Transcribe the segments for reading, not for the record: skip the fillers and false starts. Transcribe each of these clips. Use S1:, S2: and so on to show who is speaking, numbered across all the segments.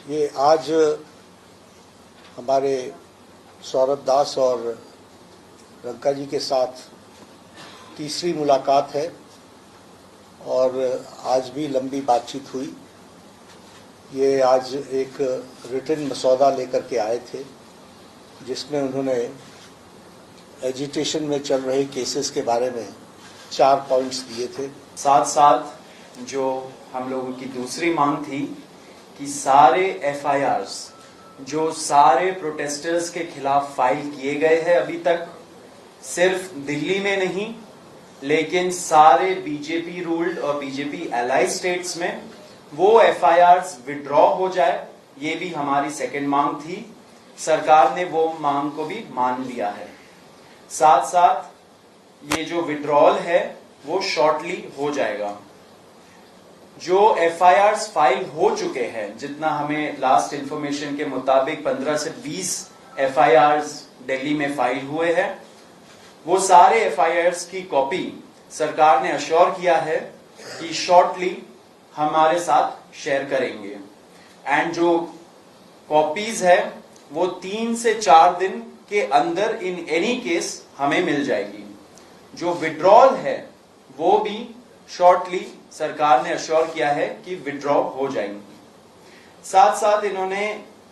S1: ये आज हमारे सौरभ दास और रंका जी के साथ तीसरी मुलाकात है और आज भी लंबी बातचीत हुई। ये आज एक रिटन मसौदा लेकर के आए थे जिसमें उन्होंने एजिटेशन में चल रहे केसेस के बारे में 4 पॉइंट्स दिए थे।
S2: साथ साथ जो हम लोगों की दूसरी मांग थी कि सारे एफआईआर्स जो सारे प्रोटेस्टर्स के खिलाफ फाइल किए गए हैं अभी तक, सिर्फ दिल्ली में नहीं लेकिन सारे बीजेपी रूल्ड और बीजेपी एलाइड स्टेट्स में वो एफआईआर्स विड्रॉ हो जाए, ये भी हमारी सेकंड मांग थी। सरकार ने वो मांग को भी मान लिया है। साथ साथ ये जो विड्रॉल है वो शॉर्टली हो जाएगा। जो एफआईआर्स फाइल हो चुके हैं, जितना हमें लास्ट इंफॉर्मेशन के मुताबिक 15 से 20 एफआईआर्स दिल्ली में फाइल हुए हैं, वो सारे एफआईआर्स की कॉपी सरकार ने अश्योर किया है कि शॉर्टली हमारे साथ शेयर करेंगे। एंड जो कॉपीज है वो 3 से 4 दिन के अंदर इन एनी केस हमें मिल जाएगी। जो विड्रॉल है वो भी शॉर्टली सरकार ने अश्योर किया है कि विड्रॉ हो जाएंगी। साथ साथ इन्होंने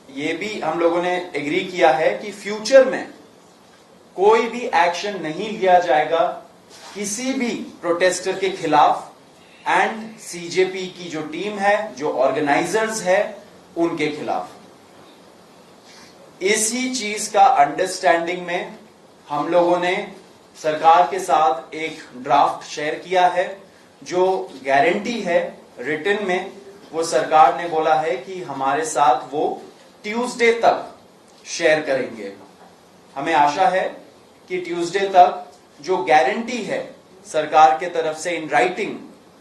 S2: ये भी हम लोगों ने एग्री किया है कि फ्यूचर में कोई भी एक्शन नहीं लिया जाएगा किसी भी प्रोटेस्टर के खिलाफ एंड सीजेपी की जो टीम है, जो ऑर्गेनाइजर्स है, उनके खिलाफ। इसी चीज का अंडरस्टैंडिंग में हम लोगों ने सरकार के साथ एक ड्राफ्ट शेयर किया है। जो गारंटी है रिटन में, वो सरकार ने बोला है कि हमारे साथ वो ट्यूसडे तक शेयर करेंगे। हमें आशा है कि ट्यूसडे तक जो गारंटी है सरकार के तरफ से इन राइटिंग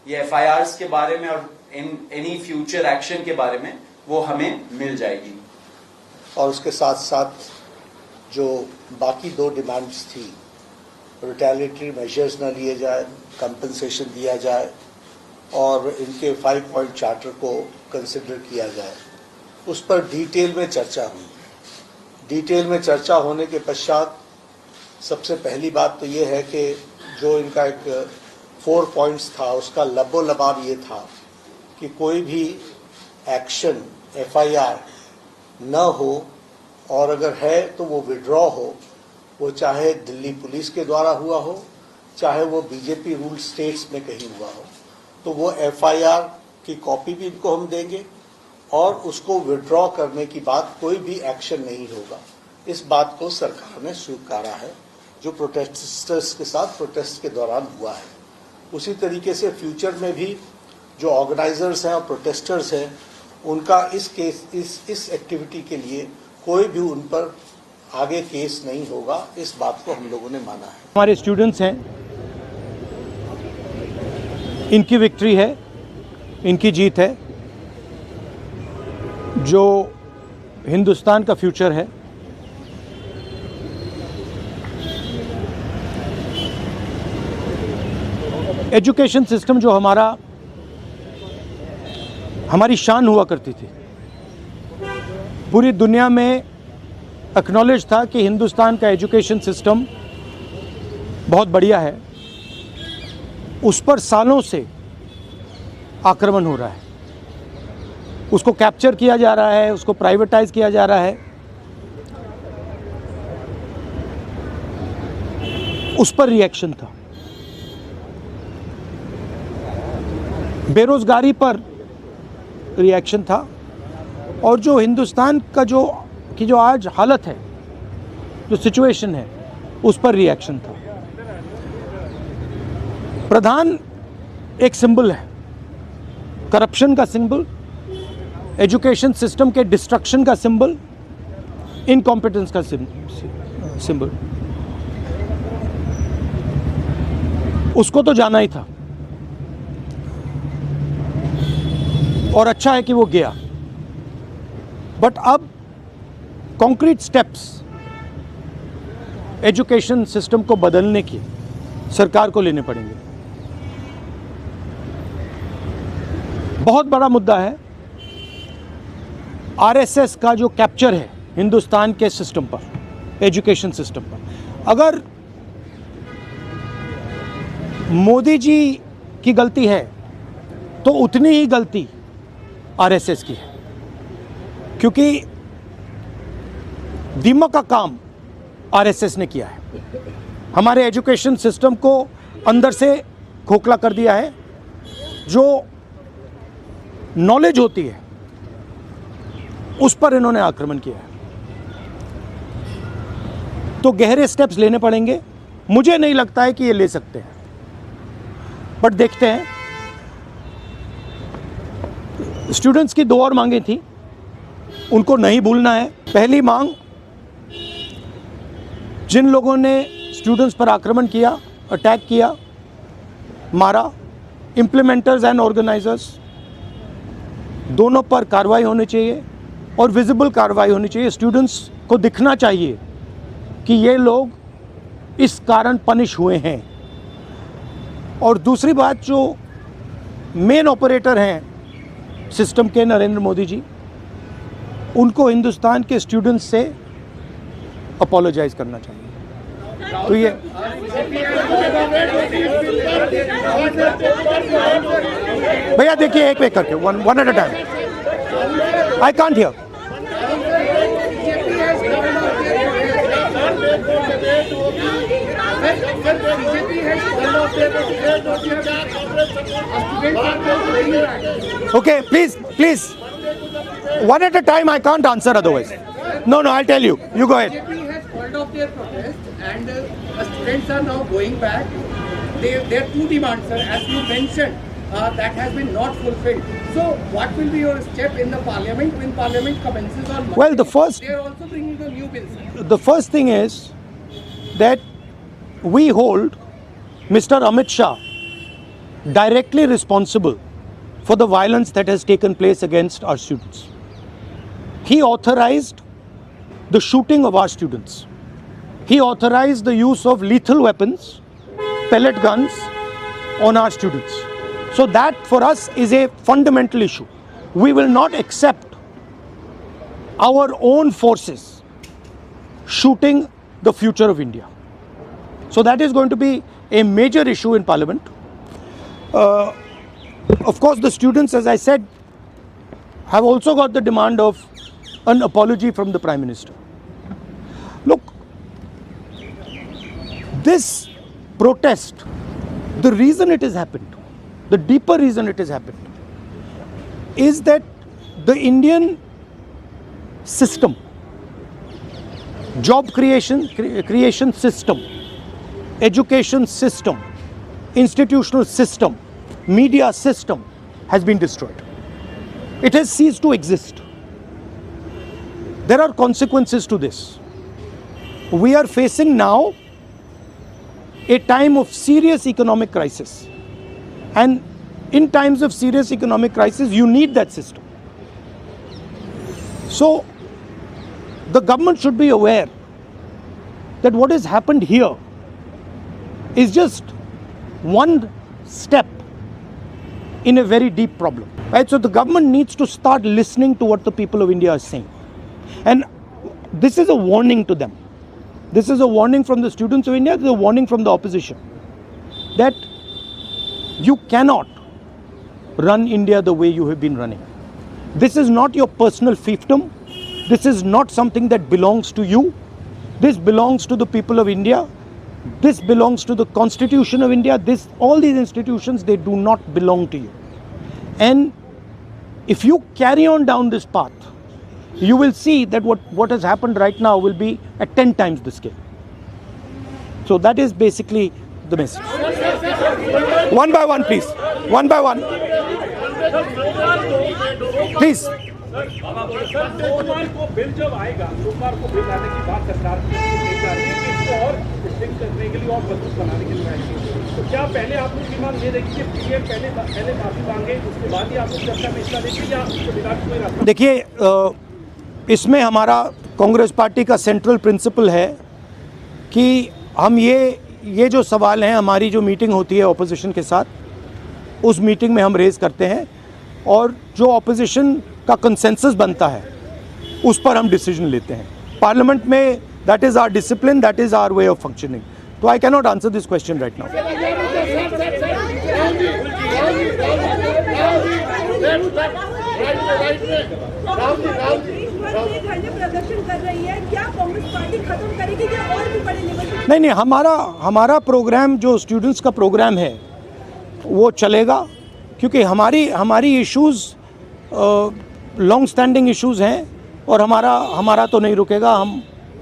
S2: ये एफआईआर्स के बारे में और इन एनी फ्यूचर एक्शन के बारे में, वो हमें मिल जाएगी।
S1: और उसके साथ साथ जो बाकी 2 डिमांड्स थी, रिटेलिएटरी मेजर्स न लिए जाए, कंपनसेशन दिया जाए और इनके 5 पॉइंट चार्टर को कंसिडर किया जाए, उस पर डिटेल में चर्चा हुई। डिटेल में चर्चा होने के पश्चात सबसे पहली बात तो ये है कि जो इनका एक 4 पॉइंट्स था उसका लबो लबाब ये था कि कोई भी एक्शन एफआईआर न हो और अगर है तो वो विड्रॉ हो, वो चाहे दिल्ली पुलिस के द्वारा हुआ हो, चाहे वो बीजेपी रूल स्टेट्स में कहीं हुआ हो, तो वो एफआईआर की कॉपी भी इनको हम देंगे और उसको विड्रॉ करने की बात कोई भी एक्शन नहीं होगा। इस बात को सरकार ने स्वीकारा है जो प्रोटेस्टर्स के साथ प्रोटेस्ट के दौरान हुआ है। उसी तरीके से फ्यूचर में भी जो ऑर्गेनाइजर्स हैं और प्रोटेस्टर्स हैं, उनका इस एक्टिविटी के लिए कोई भी उन पर आगे केस नहीं होगा। इस बात को हम लोगों ने माना है।
S3: हमारे स्टूडेंट्स हैं, इनकी विक्ट्री है, इनकी जीत है। जो हिंदुस्तान का फ्यूचर है, एजुकेशन सिस्टम जो हमारी शान हुआ करती थी, पूरी दुनिया में एक्नॉलेज था कि हिंदुस्तान का एजुकेशन सिस्टम बहुत बढ़िया है, उस पर सालों से आक्रमण हो रहा है। उसको कैप्चर किया जा रहा है, उसको प्राइवेटाइज किया जा रहा है। उस पर रिएक्शन था। बेरोजगारी पर रिएक्शन था और जो हिंदुस्तान का जो आज हालत है, जो सिचुएशन है, उस पर रिएक्शन था। प्रधान एक सिंबल है, करप्शन का सिंबल, एजुकेशन सिस्टम के डिस्ट्रक्शन का सिंबल, इनकॉम्पिटेंस का सिंबल। उसको तो जाना ही था और अच्छा है कि वो गया। बट अब कॉन्क्रीट स्टेप्स एजुकेशन सिस्टम को बदलने की सरकार को लेने पड़ेंगे। बहुत बड़ा मुद्दा है आरएसएस का जो कैप्चर है हिंदुस्तान के सिस्टम पर, एजुकेशन सिस्टम पर, अगर मोदी जी की गलती है तो उतनी ही गलती आरएसएस की है, क्योंकि दीमक का काम आरएसएस ने किया है। हमारे एजुकेशन सिस्टम को अंदर से खोखला कर दिया है। जो नॉलेज होती है उस पर इन्होंने आक्रमण किया है। तो गहरे स्टेप्स लेने पड़ेंगे। मुझे नहीं लगता है कि ये ले सकते हैं, बट देखते हैं। स्टूडेंट्स की दो और मांगें थी, उनको नहीं भूलना है। पहली मांग, जिन लोगों ने स्टूडेंट्स पर आक्रमण किया, अटैक किया, मारा, इम्प्लीमेंटर्स एंड ऑर्गेनाइजर्स, दोनों पर कार्रवाई होनी चाहिए और विजिबल कार्रवाई होनी चाहिए। स्टूडेंट्स को दिखना चाहिए कि ये लोग इस कारण पनिश हुए हैं। और दूसरी बात, जो मेन ऑपरेटर हैं सिस्टम के, नरेंद्र मोदी जी, उनको हिंदुस्तान के स्टूडेंट्स से अपोलोजाइज करना चाहिए। तो ये भैया देखिए, एक करके, one at a time. I can't hear. Okay, please, one at a time. I can't answer otherwise. No, I'll tell you. You go ahead.
S4: BJP has called off their protest, and students are now going back. There are two demands, sir, as you mentioned, that has been not fulfilled. So, what will be your step in the parliament when parliament commences on Monday?
S3: Well, they are
S4: also bringing the new bills.
S3: The first thing is that we hold Mr. Amit Shah directly responsible for the violence that has taken place against our students. He authorized the shooting of our students. He authorized the use of lethal weapons, pellet guns on our students. So that for us is a fundamental issue. We will not accept our own forces shooting the future of India. So that is going to be a major issue in Parliament. Of course, the students, as I said, have also got the demand of an apology from the Prime Minister. Look, this protest, the reason it has happened, the deeper reason it has happened, is that the Indian system, job creation system, education system, institutional system, media system has been destroyed. It has ceased to exist. There are consequences to this. We are facing now a time of serious economic crisis. And in times of serious economic crisis, you need that system. So, the government should be aware that what has happened here is just one step in a very deep problem. Right? So the government needs to start listening to what the people of India are saying. And this is a warning to them. This is a warning from the students of India, this is a warning from the opposition, that you cannot run India the way you have been running. This is not your personal fiefdom. This is not something that belongs to you. This belongs to the people of India. This belongs to the Constitution of India. All these institutions, they do not belong to you. And if you carry on down this path, you will see that what has happened right now will be at 10 times the scale. So that is basically the message. One by one, please. One by one. Please.
S5: सोमवार को bill जब आएगा, सोमवार को bill आने की बात सरकार की जा रही है कि इसको और स्ट्रिक्ट करने के लिए और मजबूत बनाने के लिए आएगी। तो क्या पहले आप लोग की मांग ये रहेगी कि पीएम पहले माफी मांगे, उसके बाद ही आप लोग चर्चा में हिस्सा लेंगे या उसको विकास में रास्ता?
S3: देखिए, इसमें हमारा कांग्रेस पार्टी का सेंट्रल प्रिंसिपल है कि हम ये जो सवाल हैं, हमारी जो मीटिंग होती है ऑपोजिशन के साथ, उस मीटिंग में हम रेज़ करते हैं और जो ऑपोजिशन का कंसेंसस बनता है उस पर हम डिसीजन लेते हैं। पार्लियामेंट में that is our discipline, that is our way of functioning. तो I can not answer this question right now.
S6: प्रदर्शन कर रही है, क्या कांग्रेस पार्टी खत्म करेगी या और भी बड़े लेवल?
S3: नहीं, हमारा प्रोग्राम जो स्टूडेंट्स का प्रोग्राम है वो चलेगा, क्योंकि हमारी इश्यूज़ लॉन्ग स्टैंडिंग इश्यूज़ हैं और हमारा तो नहीं रुकेगा।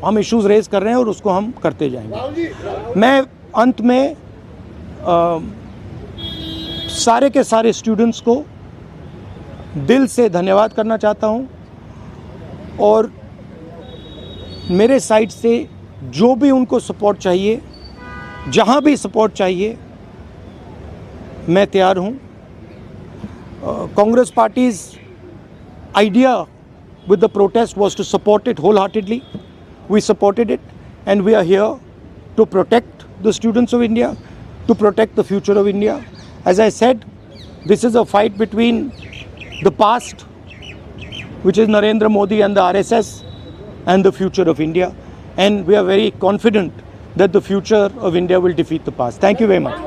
S3: हम इश्यूज़ रेज़ कर रहे हैं और उसको हम करते जाएंगे। मैं अंत में सारे के सारे स्टूडेंट्स को दिल से धन्यवाद करना चाहता हूं, और मेरे साइड से जो भी उनको सपोर्ट चाहिए, जहां भी सपोर्ट चाहिए, मैं तैयार हूं। Congress parties idea with the protest was to support it wholeheartedly. We supported it, and we are here to protect the students of India, to protect the future of India. As I said, this is a fight between the past, which is Narendra Modi and the RSS, and the future of India. And we are very confident that the future of India will defeat the past. Thank you very much.